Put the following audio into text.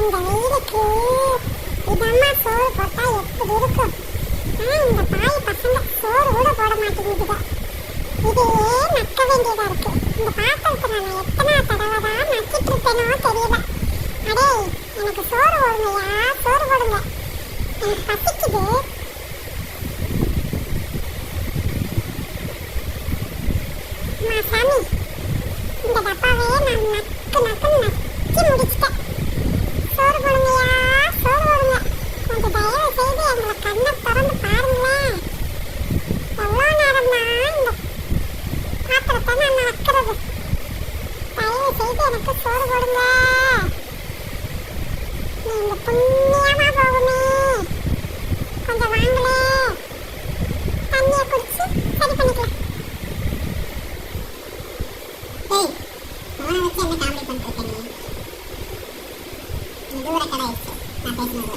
இந்த வெயிலுக்கு இதம்மா சோறு போட்டா எப்படி இருக்கும்? இந்த பாய் பசங்க சோறு கூட போட மாட்டேங்குதுங்க. இதையே நக்க வேண்டியதா இருக்கு. இந்த பாத்திரத்தை நான் எத்தனை தடவை தான் நக்கிட்டு இருப்பேனோ தெரியல. அடே, எனக்கு சோறு போடுங்கயா, சோறு போடுங்க, எனக்கு பசிக்குது. சாமி, இந்த டப்பாவே நான் நக்கு நக்கி முடிச்சிட்டேன். சோறு போடுங்கயா, சோறு போடுங்க. கொஞ்சம் தயவு செய்து எங்களை கண்ணை திறந்து பாருங்களேன். எவ்வளோ நேரம் தான் இந்த பாத்திரத்தை நான் நக்கிறது? தயவு செய்து எனக்கு சோறு போடுங்க. நீங்க புண்ணியமா போகுமே, கொஞ்சம் வாங்களே, தண்ணியை குடிச்சு சரி பண்ணிக்கலாம். அவனை வச்சு என்ன காமெடி பண்ணிருக்க நீ? தூர கடை நான் பேசுனது